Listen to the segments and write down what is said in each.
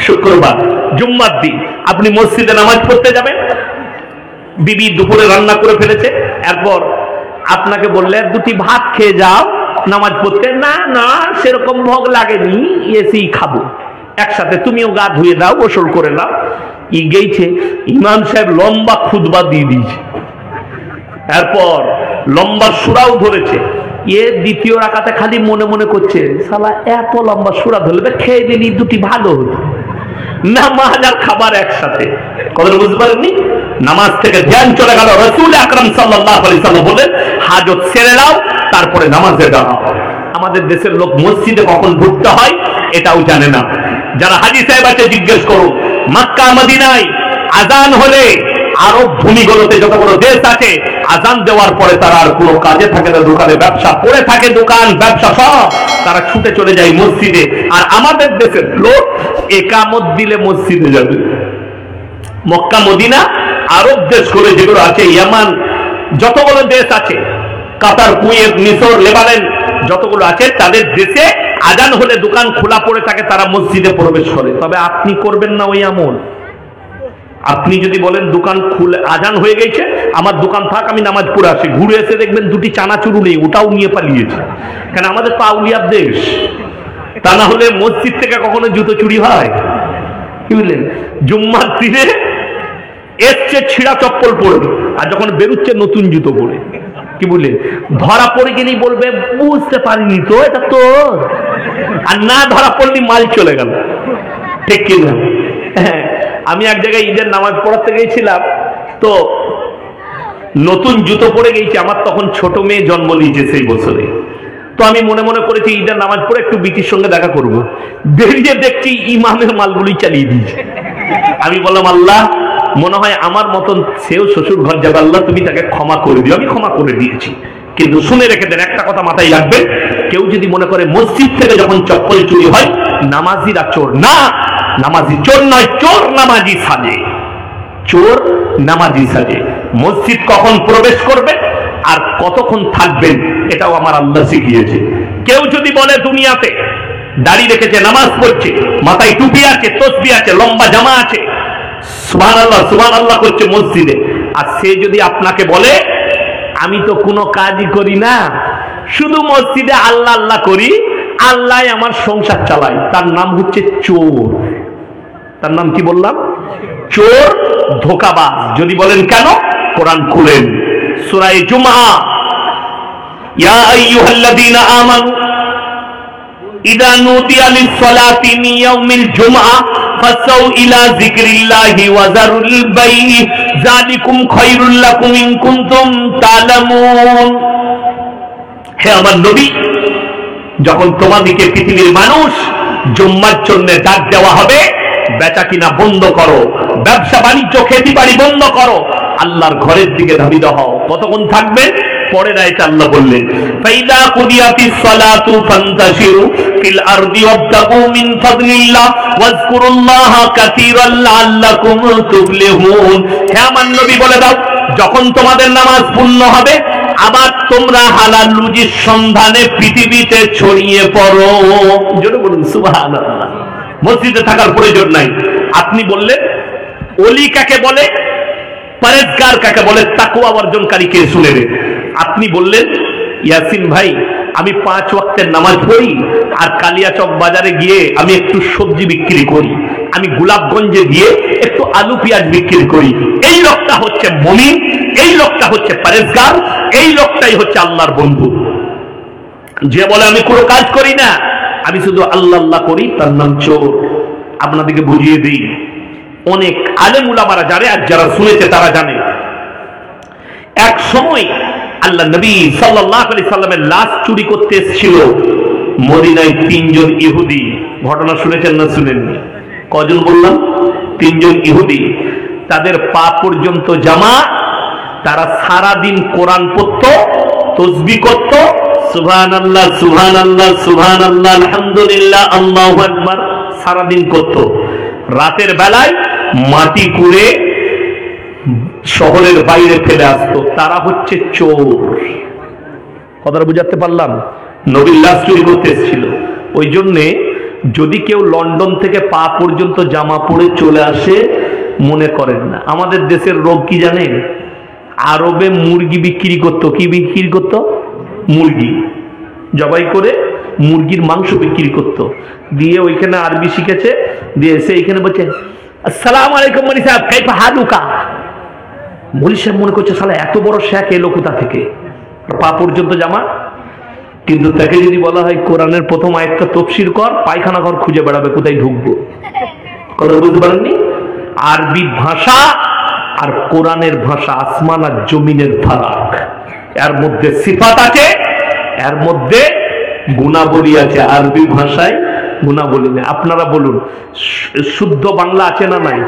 শুক্রবার জুম্মার দিন আপনি মসজিদে নামাজ পড়তে যাবেন, বিবি দুপুরে রান্না করে ফেলেছে, এরপর আপনাকে বললে দুটি ভাত খেয়ে যাও নামাজ পড়তে। না না, সেরকম ভোগ লাগেনি, এসি খাবো। একসাথে তুমিও গা ধুয়ে দাও, গোসল করে নাও। গেইছে ইমাম সাহেব লম্বা খুতবা দিয়ে দিয়েছে, এরপর লম্বা সূরাও ধরেছে। দ্বিতীয় রাকাতে খালি মনে মনে করছে, শালা এত লম্বা সূরা ধরবে, খেয়ে দিলি দুটি ভালো হতো। নামাজ আর খাবার একসাথে, কথা বুঝতে পারেননি? নামাজ থেকে ধ্যান চলে গেল। রাসূল আকরাম সাল্লাল্লাহু আলাইহি ওয়াসাল্লাম বলেন, হাজত ছেড়ে দাও, তারপরে নামাজে দাঁড়াও। আমাদের দেশের লোক মসজিদে কখন ঢুকতে হয় এটাও জানে না। যারা হাজী সাহেব আছে জিজ্ঞেস করুন, মক্কা মদিনায় আজান হলে আরব ভূমিগুলোতে যত বড় দেশ আছে, আজান দেওয়ার পরে তারা আর কোনো কাজে থাকে না, দোকানে ব্যবসা পড়ে থাকে, দোকান ব্যবসা সব তারা ছুটে চলে যায় মসজিদে। আর আমাদের দেশের লোক একামত দিলে মসজিদে যাবে। মক্কা মদিনা আরব দেশ করে যেগুলো আছে, ইয়ামান যতগুলো দেশ আছে, কাতার, কুয়েত, মিশর, লেবানন যতগুলো আছে, তাদের দেশে আজান হলে দোকান খোলা পড়ে থাকে, তারা মসজিদে প্রবেশ করে। তবে আপনি করবেন না ওই আমল। আপনি যদি বলেন দোকান খুলে আজান হয়ে গেছে, আমার দোকান থাক, আমি নামাজ পড়ে আসি, ঘুরে এসে দেখবেন দুটি চানাচুরু নেই, ওটাও নিয়ে পালিয়েছে। কেন? আমাদের তো আউলিয়ার দেশ। তা না হলে মসজিদ থেকে কখনো জুতো চুরি হয়? কি বললেন? জুম্মার দিনে এসছে ছিঁড়া চপ্পল পরবে, আর যখন বেরুচ্ছে নতুন জুতো পরে। কি বললেন? ধরা পড়ে গেলেই বলবে বুঝতে পারিনি তো, এটা তো। আর না ধরা পড়লি মাল চলে গেল। ঠিক কিনা? হ্যাঁ, আমি এক জায়গায় ঈদের নামাজ পড়াতে গেছিলাম, তো নতুন জুতো পরে গেছি। আমার তখন ছোট মেয়ে জন্ম নিয়েছে সেই বছরে। তো আমি মনে মনে করেছি ঈদের নামাজ পড়ে একটু বিটির সঙ্গে দেখা করব। বেরিয়ে দেখছি ইমামের মালগুলি চালিয়ে দিয়েছে। আমি বললাম, আল্লাহ, মনে হয় আমার মতন সেও শ্বশুর ঘর যাবে, আল্লাহ তুমি তাকে ক্ষমা করে দিও। আমি ক্ষমা করে দিয়েছি, কিন্তু শুনে রেখে দেন, একটা কথা মাথায় রাখবেন, কেউ যদি মনে করে মসজিদ থেকে যখন চপ্পল চুরি হয় নামাজিরা চোর, না, নামাজি চোর নয়, চোর নামাজি সাজে। চোর নামাজি সাজে। মসজিদ কখন প্রবেশ করবে আর কতক্ষণ থাকবেন এটাও আমার আল্লাহ শিখিয়েছে। কেউ যদি বলে দুনিয়াতে দাড়ি রেখেছে, নামাজ পড়ছে, মাথায় টুপি আছে, তসবিহ আছে, লম্বা জামা আছে, সুবহানাল্লাহ সুবহানাল্লাহ করছে মসজিদে, আর সে যদি আপনাকে বলে আমি তো কোনো কাজই করি না, শুধু মসজিদে আল্লাহ আল্লাহ করি, আল্লাহ আমার সংসার চালায়, তার নাম হচ্ছে চোর। তার নাম কি বললাম? চোর, ধোঁকাবাজ। যদি বলেন কেন, কোরআন খুলেন, সূরা জুমআ, ইয়া আইয়ুহাল্লাযীনা আমানু ইযা নুদিয়া লিস-সালাতি মিন ইয়াউমিল জুমআ ফাসাউ ইলা যিকরিল্লাহি ওয়া যারুল বাই' যালিকুম খায়রুল লাকুম ইন কুনতুম তা'লামুন। হে আমার নবী, যখন তোমাদেরকে পৃথিবীর মানুষ জুম্মার জন্য ডাক দেওয়া হবে, বেচা কিনা বন্ধ করো, ব্যবসা বাণিজ্য খেতি বাড়ি বন্ধ করো, আল্লাহর ঘরের দিকে ধাবিত হও। কতক্ষণ থাকবে? পরের আয়াতে আল্লাহ বললেন, ফাইদা কুদিয়াতিস সালাতু ফান্তাশিরু ফিল আরদি ওয়াবতাগু মিন ফাদলিল্লাহ ওয়াজকুরুল্লাহা কাসীরান লাআল্লাকুম তুফলিহুন। হে আমার নবী, বলে দাও, যখন তোমাদের নামাজ পূর্ণ হবে, আবার তোমরা হালাল রুজির সন্ধানে পৃথিবীতে ছড়িয়ে পড়ো। জোরে বলুন সুবহানাল্লাহ। মসজিদে থাকার প্রয়োজন নাই। আপনি বললেন ওলি কাকে বলে, পরেজগার কাকে বলে, তাকওয়া অর্জনকারী কে, শুনে রে। আপনি বললেন ইয়াসিন ভাই, আমি 5 ওয়াক্তের নামাজ পড়ি, আর কালিয়াচক বাজারে গিয়ে আমি একটু সবজি বিক্রি করি, আমি গোলাপগঞ্জে গিয়ে একটু আলু পেঁয়াজ বিক্রি করি, এই লোকটা হচ্ছে মুমিন, এই লোকটা হচ্ছে পরেজগার, এই লোকটাই হচ্ছে আল্লাহর বন্ধু। যে বলে আমি কোনো কাজ করি না, আমি শুধু আল্লাহ আল্লাহ করি, তার নাম চোর। আপনাদেরকে বুঝিয়ে দিই, অনেক আলেম উলামারা জানে, আর যারা শুনেছে তারা জানে। এক সময় আল্লাহ নবী সাল্লাল্লাহু আলাইহি সাল্লামের লাশ চুরি করতে এসেছিল মদিনায় 3 জন ইহুদি। ঘটনা শুনেছেন না শুনেননি? কজন বললাম? 3 জন ইহুদি। তাদের পা পর্যন্ত জামা, তারা সারা দিন কোরআন পড়তো, তাসবিহ করত, সুবহানাল্লাহ সুবহানাল্লাহ সুবহানাল্লাহ আলহামদুলিল্লাহ আল্লাহু আকবার সারা দিন করত। রাতের বেলায় মাটি কুড়ে শহরের বাইরে ফেলে আসতো। তারা হচ্ছে চোর। কথাটা বুঝাতে পারলাম? নবীর লাশ চুরি করতে এসেছিল। ওই জন্যে যদি কেউ লন্ডন থেকে পা পর্যন্ত জামা পরে চলে আসে মনে করেন না। আমাদের দেশের রোগ কি জানেন? আরবে মুরগি বিক্রি করতো। কি বিক্রি করতো? মুরগি জবাই করে মুরগির মাংস বিক্রি করতো। দিয়ে ওইখানে আরবি শিখেছে, দিয়ে এসে এইখানে বলছে আসসালামু আলাইকুম মনি সাহেব, কাইফা হালুকা। মনি সাহেব মনে করছে শালা এত বড় শেখ এলো কোথা থেকে, পা পর্যন্ত জামা। কিন্তু তাকে যদি বলা হয় কোরআনের প্রথম আয়াতটা তাফসীর কর, পায়খানা ঘর খুঁজে বেড়াবে কোথায় ঢুকবো। কথা বুঝতে পারেননি? আরবি ভাষা আর কোরআনের ভাষা আসমান আর জমিনের ফারাক। এর মধ্যে সিফাত আছে, এর মধ্যে গুণাবলী আছে। আরবি ভাষায় গুণাবলী নেই। আপনারা বলুন শুদ্ধ বাংলা আছে না নাই?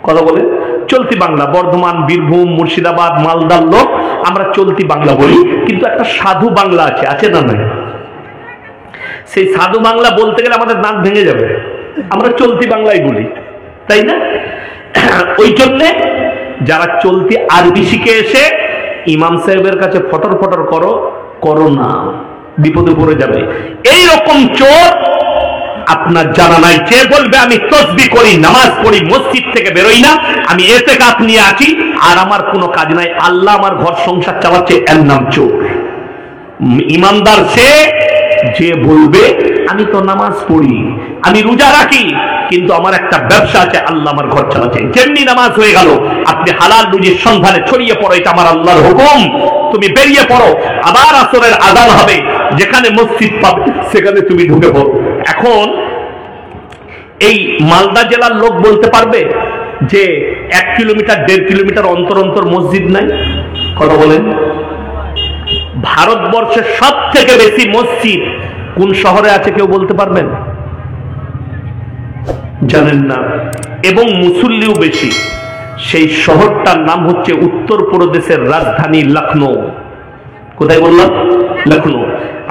কথা বলে চলতি বাংলা। বর্ধমান, বীরভূম, মুর্শিদাবাদ, মালদার লোক আমরা চলতি বাংলা বলি, কিন্তু একটা সাধু বাংলা আছে, আছে না নাই? সেই সাধু বাংলা বলতে গেলে আমাদের দাঁত ভেঙে যাবে। আমরা চলতি বাংলাই বলি, তাই না? ওই জন্যে যারা চলতি আরবি শিখে এসে ইমাম সাহেবের কাছে ফটর ফটর করো না, বিপদে পড়ে যাবে। এই রকম চোর আপনার জানা নাই। যে বলবে আমি তসবিহ করি, নামাজ পড়ি, মসজিদ থেকে বেরোই না, আমি ইতিকাফ নিয়ে আছি আর আমার কোনো কাজ নাই, আল্লাহ আমার ঘর সংসার চালাচ্ছে, এর নাম চোর। ইমানদার সে যে বলবে আমি তো নামাজ পড়ি, আমি রোজা রাখি, কিন্তু আমার একটা ব্যবসা আছে, আল্লাহ আমার ঘর চালাচ্ছে। যেমনি নামাজ হয়ে গেল, আপনি হালাল রুজির সন্ধানে ছড়িয়ে পড়ো, এটা আমার আল্লাহর হুকুম, তুমি বেরিয়ে পড়ো। আবার আসরের আযান হবে, যেখানে মসজিদ পাবে সেখানে তুমি ঢুকে পড়ো। এখন এই মালদা জেলার লোক বলতে পারবে যে 1 কিলোমিটার 1.5 কিলোমিটার অন্তর অন্তর মসজিদ নাই? কথা বলেন। ভারতবর্ষের সব থেকে বেশি মসজিদ কোন শহরে আছে কেউ বলতে পারবেন? জানেন না। এবং মুসল্লিও বেশি। সেই শহরটার নাম হচ্ছে উত্তরপ্রদেশের রাজধানী লখনৌ। কোথায় বললাম? লখনৌ।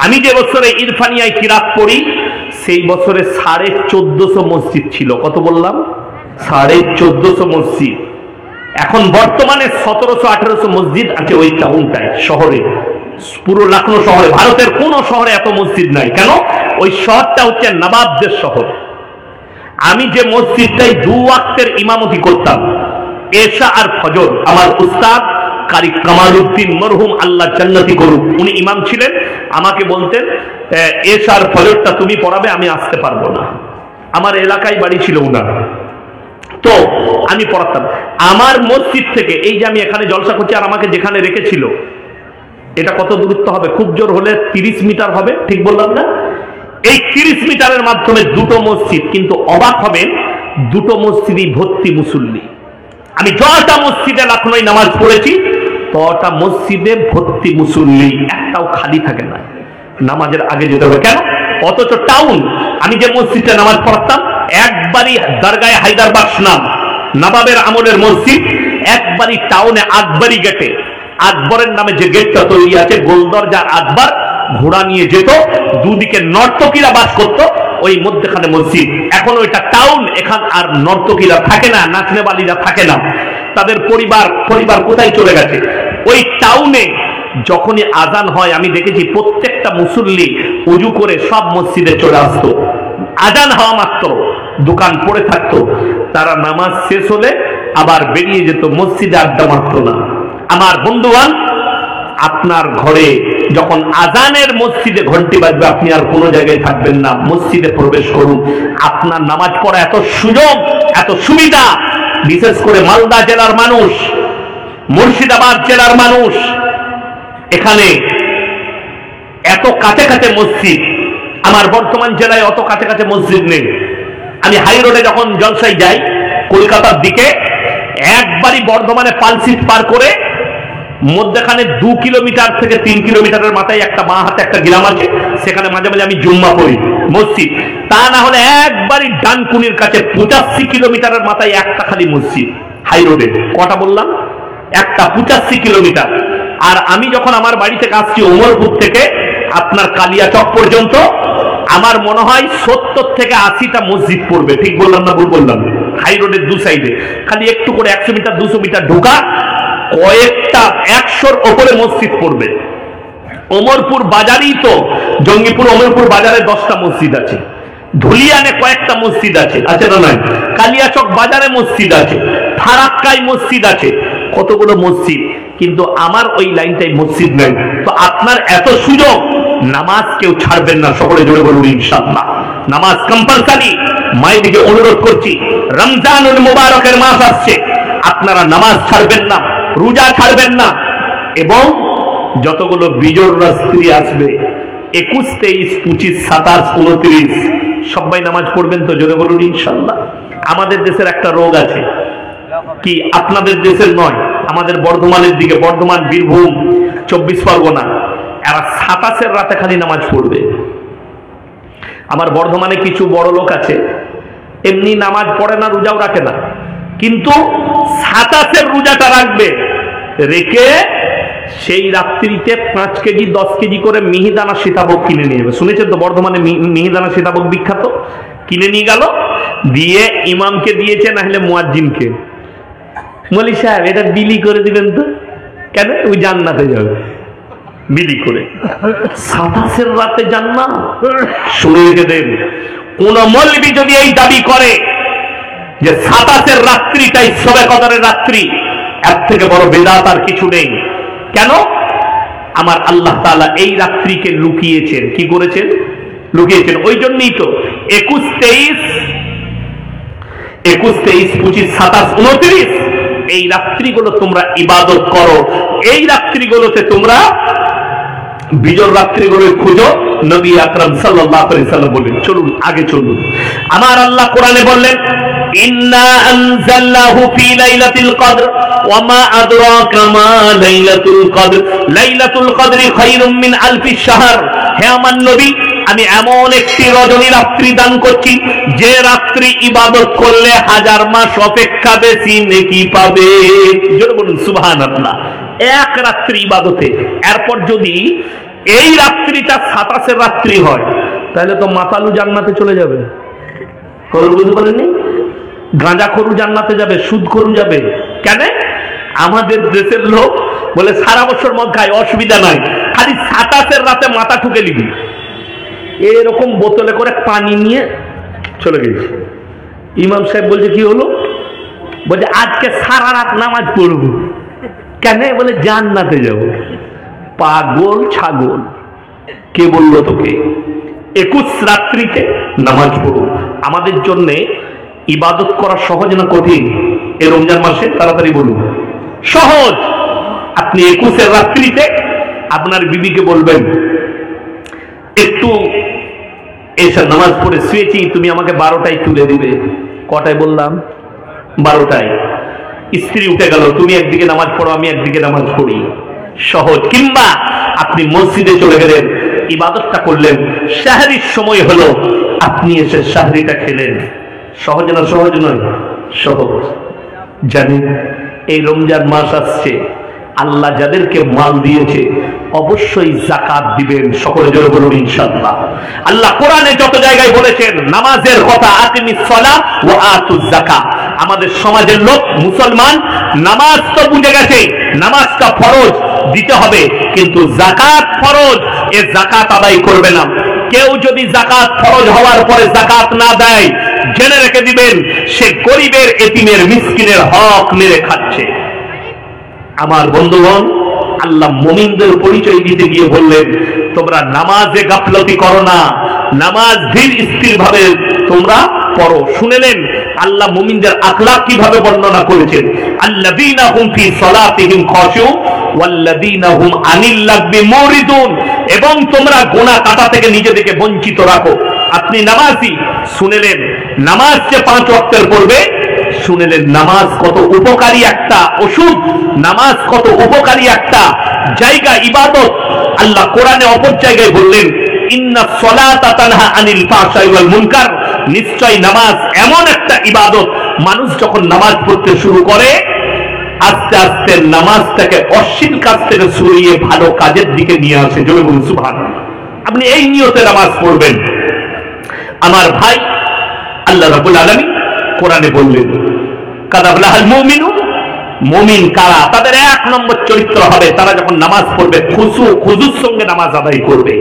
আমি যে বছরে ইরফানিয়ায় কিরাত পড়ি সেই বছরে 1450 মসজিদ ছিল। কত বললাম? 1450 মসজিদ। এখন বর্তমানে 1700-1800 মসজিদ আছে ওই টাউনটায়, শহরে, পুরো লখনৌ শহরে। ভারতের কোন শহরে এত মসজিদ নাই। কেন? ওই শহরটা হচ্ছে নবাবদের শহর। আমি যে মসজিদটাই 2 ওয়াক্তের ইমামতি করতাম, এশা আর ফজর, আমার উস্তাদ কারি কামালউদ্দিন মরহুম, আল্লাহ জান্নাতি করুক, উনি ইমাম ছিলেন। আমাকে বলতেন এশা আর ফজরটা তুমি পড়াবে, আমি আসতে পারবো না। আমার এলাকায় বাড়ি ছিল উনার, তো আমি পড়াতাম। আমার মসজিদ থেকে, এই যে আমি এখানে জলসা করছি আর আমাকে যেখানে রেখেছিল, এটা কত দূরত্ব হবে? খুব জোর হলে 30 মিটার হবে, ঠিক বললাম না? এই 30 মিটারের মাধ্যমে 2টো মসজিদ, কিন্তু অবাক হবেন 2টো মসজিদই ভর্তি মুসল্লি। আমি যটা মসজিদে লখনৌ নামাজ পড়েছি তটা মসজিদে ভর্তি মুসল্লি, একটাও খালি থাকে না। নামাজের আগে যেতে হবে। কেন? অথচ টাউন, আমি যে মসজিদে নামাজ পড়তাম একবারই দরগায়ে হায়দারবাগ নাম, নবাবের আমলের মসজিদ, একবারই টাউনে আকবরী গেটে, আকবরের নামে যে গেটটা তৈরি আছে, গোলদরজার আকবর ঘোড়া নিয়ে যেত, দুদিকে নর্তকীরা বাস করত, ওই মধ্যখানে মসজিদ। এখন ওইটা টাউন, এখান আর নর্তকীরা থাকে না, নাচনেবালিরা থাকে না, তাদের পরিবার কোথায় চলে গেছে। ওই টাউনে যখনই আজান হয় আমি দেখেছি প্রত্যেকটা মুসল্লি উজু করে সব মসজিদে চলে আসতো। আজান হওয়া মাত্র দোকান পড়ে থাকতো, তারা নামাজ শেষ হলে আবার বেরিয়ে যেত, মসজিদে আড্ডা মারতো না। আমার বন্ধুগণ, আপনার ঘরে যখন আজানের মসজিদে ঘন্টি বাজবে আপনি আর কোনো জায়গায় থাকবেন না, মসজিদে প্রবেশ করুন। আপনার নামাজ পড়া এত সুযোগ, এত সুবিধা, বিশেষ করে মালদা জেলার মানুষ, মুর্শিদাবাদ জেলার মানুষ, এখানে এত কাছে কাছে মসজিদ। আমার বর্তমান জেলায় অত কাছে কাছে মসজিদ নেই। আমি হাই রোডে যখন জলসায় যাই কলকাতার দিকে, একবারই বর্ধমানে পালসিট পার করে মধ্যখানে 2 কিলোমিটার থেকে 3 কিলোমিটারের মাথায় একটা বাঁ হাতে একটা গ্রাম আছে, সেখানে মাঝে মাঝে আমি জুম্মা পড়ি মসজিদ। তা না হলে একবারই ডানকুনির কাছে 85 কিলোমিটারের মাথায় একটা খালি মসজিদ। হাই রোডে কটা বললাম? একটা, 85 কিলোমিটার। আর আমি যখন আমার বাড়ি থেকে আসছি ওমরপুর থেকে আপনার কালিয়াচক পর্যন্ত, আমার মনে হয় 70 থেকে 80টা মসজিদ পড়বে। ঠিক বললাম না ভুল বললাম? হাই রোডের 2 সাইডে খালি একটু করে 100 মিটার 200 মিটার ঢোকা, কয়েকটা 100-র ওপরে মসজিদ পড়বে। ওমরপুর বাজারেই তো, জঙ্গিপুর ওমরপুর বাজারে 10টা মসজিদ আছে। ধুলিয়ানে কয়েকটা মসজিদ আছে, আছে না নয়? কালিয়াচক বাজারে মসজিদ আছে, ফারাক্কায় মসজিদ আছে, কতগুলো মসজিদ, কিন্তু আমার ওই লাইনটাই মসজিদ নেই। তো আপনার এত সুযোগ, নামাজ কেউ ছাড়বেন না, সকলে জোরে বলুন ইনশাআল্লাহ। নামাজ কম্পালসারি। মায়েদিকে অনুরোধ করছি, রমজানুল মুবারকের মাস আসছে, আপনারা নামাজ ছাড়বেন না, রোজা ছাড়বেন না, এবং যতগুলো বিজোড় রাত্রি আসবে 21, 23, 25, 27, 29 সবাই নামাজ পড়বেন তো, জোরে বলুন ইনশাআল্লাহ। আমাদের দেশের একটা রোগ আছে, কি আপনাদের দেশের নয়, আমাদের বর্ধমানের দিকে, বর্ধমান, বীরভূম, 24 পরগনা, এরা 27-এর রাতে খালি নামাজ পড়বে। আমার বর্ধমানে কিছু বড় লোক আছে, এমনি নামাজ পড়ে না, রোজাও রাখে না, কিন্তু 27-এর রোজাটা রাখবে, রেখে সেই রাত্রিতে 5 কেজি 10 কেজি করে মিহিদানা সীতাভোগ কিনে নিয়ে যাবে। শুনেছেন তো বর্ধমানে মিহিদানা সীতাভোগ বিখ্যাত। কিনে নিয়ে গেল, দিয়ে ইমামকে দিয়েছে, না হলে মুয়াজ্জিনকে, মলি সাহেব এটা বিলি করে দিবেন তো। কেন? ওই জান্নাতে যাবে বিলি করে। 27-এর রাতে জান্নাত, শুনে রেখে দেন। কোন মৌলবি যদি এই দাবি করে যে 27-এর রাত্রিটাই শবে কদরের রাত্রি, এর থেকে বড় বেদাত আর কিছু নেই। কেন? আমার আল্লাহ তাআলা এই রাত্রিকে লুকিয়েছেন। কি করেছেন? লুকিয়েছেন। ওই জন্যই তো 21, 23, 25, 27, 29 এই রাত্রিগুলো তোমরা ইবাদত করো। এই রাত্রিগুলোতে তোমরা বিজয় রাত্রিগুলো খুঁজো। নবী আকরাম সাল্লাল্লাহু আলাইহি সাল্লাম বলেন, চলুন আগে চলুন। আমার আল্লাহ কোরআনে বললেন, ইন্না আনজালনাহু ফি লাইলাতিল কদর ওয়া মা আদরাকা মা লাইলাতুল কদর লাইলাতুল কদরি খায়রুম মিন আলফি শাহর। হে আমার নবী, আমি এমন একটি রজনী রাত্রি দান করছি, যে রাত্রি ইবাদত করলে 1000 মাস অপেক্ষা বেশি নেকি পাবে। জোরে বলুন সুবহানাল্লাহ। এক রাত্রি ইবাদতে, এরপর যদি এই রাত্রিটা 27-এর রাত্রি হয়, তাহলে তো মাতালু জান্নাতে চলে যাবে। বুঝতে পারেননি? গাঁজাখোরু জান্নাতে যাবে, সুদখোরু যাবে। কেন? আমাদের দেশের লোক বলে সারা বছর মদ খায়, অসুবিধা নাই, খালি 27-এর রাতে মাথা ঠুকে নিবি। এরকম বোতলে করে পানি নিয়ে চলে গেছে। ইমাম সাহেব বলছে কি হলো? বলছে আজকে সারা রাত নামাজ পড়বো। কেন? বলে জান্নাতে যাব। পাগল ছাগল, কে বললো তোকে? 21 রাত্রিতে নামাজ পড়ো। আমাদের জন্য ইবাদত করা সহজ না কঠিন? এই রমজান মাসে তাড়াতাড়ি বলুন। সহজ। আপনি 21-এর রাত্রিতে আপনার বিবিকে বলবেন, একটু এসে নামাজ পড়ে শুয়েছি, তুমি আমাকে 12টায় তুলে দিবে। কটায় বললাম? 12টায়। স্ত্রী উঠে গেল, তুমি একদিকে নামাজ পড়ো, আমি একদিকে নামাজ পড়ি। সহজ। কিংবা আপনি মসজিদে চলে গেলেন, ইবাদতটা করলেন, সাহরির সময় হলো, আপনি এসে সাহরিটা খেলেন। সহজ না সহজ নয়? সহজ। জানেন এই রমজান মাস আসছে, আল্লাহ যাদেরকে মাল দিয়েছে অবশ্যই যাকাত দিবেন। সকলে জোরে বলুন ইনশাআল্লাহ। আল্লাহ কোরআনে যত জায়গায় বলেছেন নামাজের কথা, আকিমিস সালাহ ওয়া আতুজ যাকাত। আমাদের সমাজের লোক মুসলমান নামাজ তো বুঝে গেছে, নামাজটা ফরজ, দিতে হবে, কিন্তু যাকাত ফরজ, এ যাকাত আদায় করবে না। কেউ যদি যাকাত ফরজ হওয়ার পরে যাকাত না দেয়, জেনে রেখে দিবেন সে গরিবের, এতিমের, মিসকিনের হক মেরে খাচ্ছে। আমার বন্ধুগণ, আল্লাহ মুমিনদের পরিচয় দিতে গিয়ে বললেন, তোমরা নামাজে গাফলতি করো না, নামাজ ধীর স্থির ভাবে তোমরা পড়ো। শুনেলেন আল্লাহ মুমিনদের আখলাক কিভাবে বর্ণনা করেছেন? আল্লাযীনা হুম ফি সালাতিহিম খাশিউন ওয়াল্লাযীনা হুম আনিল লাগবি মুরিদুন। এবং তোমরা গুনাহ কাটা থেকে নিজেদেরকে বঞ্চিত রাখো। আপনি নামাজি, শুনেলেন নামাজ যে 5 ওয়াক্তের পড়বে, শুনেলেন নামাজ কত উপকারী একটা ওষুধ, নামাজ কত উপকারী একটা জায়গা, ইবাদত। আল্লাহ কোরআনে অপর জায়গায় বললেন, ইন্নাস সালাতা তানহা আনিল ফাহশাই ওয়াল মুনকার। নিশ্চয় নামাজ এমন একটা ইবাদত, মানুষ যখন নামাজ পড়তে শুরু করে, আস্তে আস্তে নামাজটাকে অশ্লীল কাজ থেকে সরিয়ে ভালো কাজের দিকে নিয়ে আসে। জোরে বলুন সুবহানাল্লাহ। আপনি এই নিয়তে নামাজ পড়বেন। আমার ভাই, আল্লাহ রাব্বুল আলামিন কোরআনে বললেন, কাদ আফলাহাল মুমিনুন। মুমিন কারা? তাদের 1 নম্বর চরিত্র হবে, তারা যখন নামাজ পড়বে খুজুর সঙ্গে নামাজ আদায় করবে,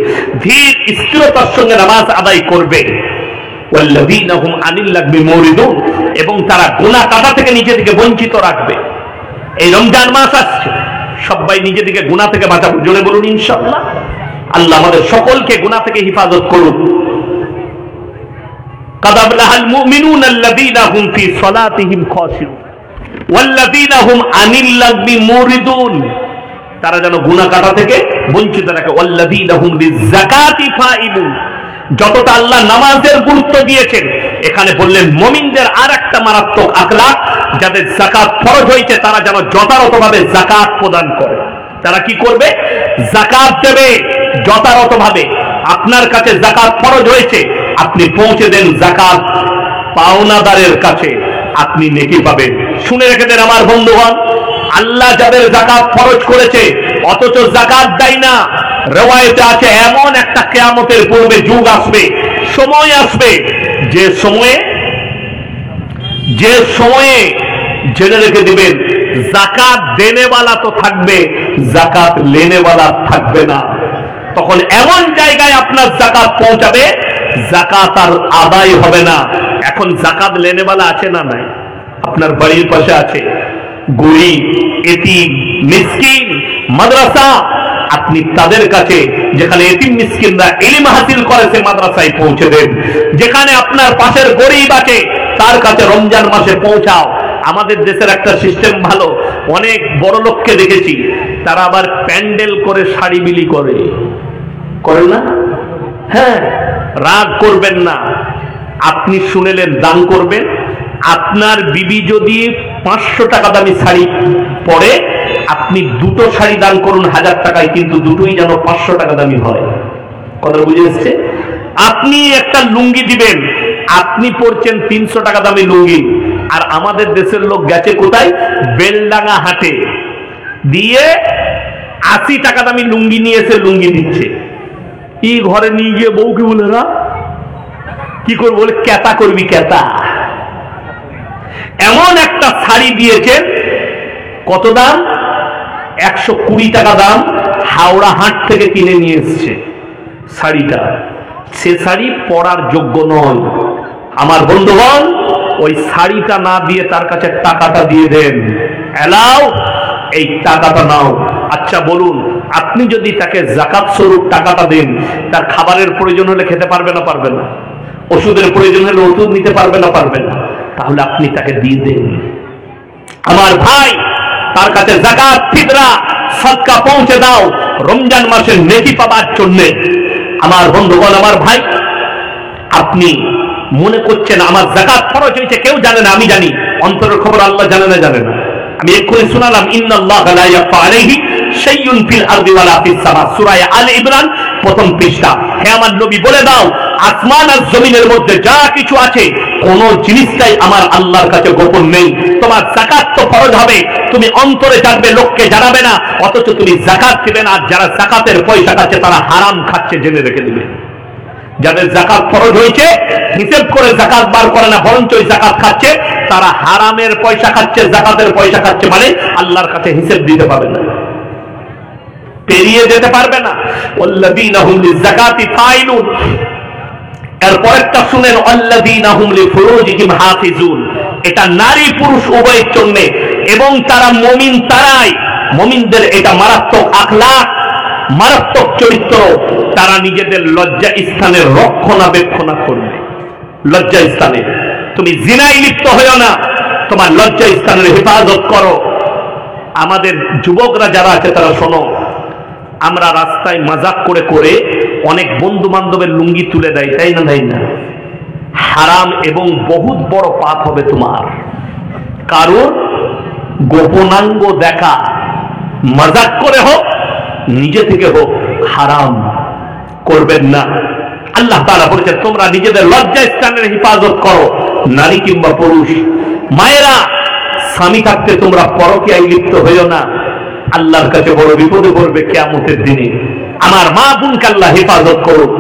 ধীর স্থিরতার সঙ্গে নামাজ আদায় করবে। ওয়াল্লাযীনা হুম আনিল লাগবি মুরিদুন, এবং তারা গুনাহ কাটা থেকে নিজেদেরকে বঞ্চিত রাখবে। এই রমজান মাস আসছে, সবাই নিজেদেরকে গুনাহ থেকে বাঁচাবো, জোরে বলুন ইনশাআল্লাহ। আল্লাহ আমাদের সকলকে গুনাহ থেকে হেফাজত করুন। কাদ আফলাহাল মুমিনুনা আল্লাযীনা হুম ফি সালাতিহিম খাশিউন ওয়াল্লাযীনা হুম আনিল লাগবি মুরিদুন, তারা যেন গুনাহ কাটা থেকে বঞ্চিত রাখে। ওয়াল্লাযীনা হুম লিযাকাতি ফাইলুন, যতটা আল্লাহ নামাজের গুরুত্ব দিয়েছেন, এখানে বললেন মুমিনদের আর একটা মারাত্মক আখলাক, যাদের যাকাত ফরজ হয়েছে তারা যেন যথাযথভাবে যাকাত প্রদান করে। তারা কি করবে? যাকাত দেবে যথাযথভাবে। আপনার কাছে যাকাত ফরজ হয়েছে, আপনি পৌঁছে দেন যাকাত পাওনাদারের কাছে, আপনি নেকি পাবেন। শুনে রেখে দেন আমার বন্ধুগণ, আল্লাহ যাদের যাকাত ফরজ করেছে অথচ যাকাত দেয় না, রিওয়ায়েতে আছে এমন একটা কিয়ামতের পূর্বে যুগ আসবে, সময় আসবে, যে সময়ে জেনে রেখে দিবেন যাকাত দেনেওয়ালা তো থাকবে, যাকাত লেনেওয়ালা থাকবে না। তখন এমন জায়গায় আপনার যাকাত পৌঁছাবে, যাকাত আর আদায় হবে না। এখন যাকাত লেনেওয়ালা আছে না নাই? আপনার বাড়ির পাশে আছে, গরিব, এতিম, মিসকিন, মাদ্রাসা, আপনি তাদের কাছে, যেখানে এতিম মিসকিনরা ইলম হাসিল করেছে, মাদ্রাসায় পৌঁছে দেন। যেখানে আপনার পাশের গরিব আছে তার কাছে রমজান মাসে পৌঁছাও। আমাদের দেশের একটা সিস্টেম ভালো, অনেক বড় লোককে দেখেছি তারা আবার প্যান্ডেল করে শাড়ি বিলি করে না? হ্যাঁ, রাগ করবেন না, আপনি শুনেলেন দান করবেন। আপনার বিবি যদি 500 টাকা দামি শাড়ি পরে, আপনি দুটো শাড়ি দান করুন 1000 টাকায়, কিন্তু দুটোই যেন 500 টাকা দামি হয়। কথা বুঝে এসছে? আপনি একটা লুঙ্গি দিবেন, আপনি পরছেন 300 টাকা দামি লুঙ্গি, আর আমাদের দেশের লোক গেছে কোথায়? বেলডাঙ্গা হাটে, দিয়ে 80 টাকা দামি লুঙ্গি নিয়ে এসে লুঙ্গি দিচ্ছে। এই ঘরে নিয়ে গিয়ে বউকে বলে না কি করবো, বলে কেতা করবি কেতা। এমন একটা শাড়ি দিয়েছেন, কত দাম? 120 টাকা দাম, হাওড়া হাট থেকে কিনে নিয়ে এসছে শাড়িটা। সে শাড়ি পরার যোগ্য নয়। আমার বন্ধুগণ, ওই শাড়িটা না দিয়ে তার কাছে টাকাটা দিয়ে দেন, এলাও এই টাকাটা নাও। আচ্ছা বলুন, আপনি যদি তাকে যাকাত স্বরূপ টাকাটা দেন, তার খাবারের প্রয়োজন হলে খেতে পারবে না পারবে না? ওষুধের প্রয়োজন হলে ওষুধ নিতে পারবে না পারবে না? তাহলে আপনি তাকে দিয়ে দেন। আমার ভাই, তার কাছে যাকাত, ফিতরা, সদকা পৌঁছে দাও রমজান মাসের নেকি পাবার জন্য। আমার বন্ধুগণ, আমার ভাই, আপনি মনে করছেন আমার যাকাত ফরজ হয়েছে, কেউ জানে না, আমি জানি। অন্তরের খবর আল্লাহ জানে না? জানে না। আমি এক্ষুনি শোনালাম, ইন্নাল্লাহা লা ইয়াখফা আলাইহি শাইউন ফিল আরদি ওয়ালা ফিস সামা, সূরা আলে ইমরান প্রথম পৃষ্ঠা। হে আমার নবী, বলে দাও আসমান আর জমিনের মধ্যে যা কিছু আছে, কোন জিনিসটাই আমার আল্লাহর কাছে গোপন নেই। তোমার যাকাত তো ফরজ হবে, তুমি অন্তরে জানবে, লোককে জানাবে না, অথচ তুমি যাকাত দিবে না। আর যারা যাকাতের পয়সা খাচ্ছে তারা হারাম খাচ্ছে, জেনে রেখে দিবে। যাদের যাকাত ফরজ হয়েছে হিসেব করে যাকাত বার করে না, বরঞ্চ যাকাত খাচ্ছে, তারা হারামের পয়সা খাচ্ছে, যাকাতের পয়সা খাচ্ছে, মানে আল্লাহর কাছে হিসেব দিতে পারবে না, পেরিয়ে যেতে পারবে না। ওয়াল্লাযীনা হুম লিযাকাতি ফাইলুন। এরপরেরটা শুনেন, ওয়াল্লাযীনা হুম লিফুরুজিহিম হাফিজুন। এটা নারী পুরুষ উভয়ের জন্য, এবং তারা মুমিন, তারাই মুমিনদের এটা মারাত্মক আখলাক, মারাত্মক চরিত্র। তারা নিজেদের লজ্জা স্থানের রক্ষণাবেক্ষণা করবে। লজ্জা স্থানে তুমি জিনায় লিপ্ত হইও না, তোমার লজ্জা স্থানের হেফাজত করো। আমাদের যুবকরা যারা আছে তারা শোনো, আমরা রাস্তায় মাজাক করে করে অনেক বন্ধু বান্ধবের লুঙ্গি তুলে দেয়, তাই না? তাই না? হারাম এবং বহুত বড় পাপ হবে তোমার। কারণ গোপনাঙ্গ দেখা, মাজাক করে হোক নিজে থেকে হোক, হারাম করবেন না। আল্লাহ তাআলা বলেছেন, তোমরা নিজেদের লজ্জা স্থানের হেফাজত করো, নারী কিংবা পুরুষ। মায়েরা, স্বামী থাকতে তোমরা পরকীয়ায় লিপ্ত হইও না, আল্লাহর কাছে বড় বিপদে পড়বে কিয়ামতের দিনে। আমার মা বোনকে আল্লাহ হেফাজত করুক।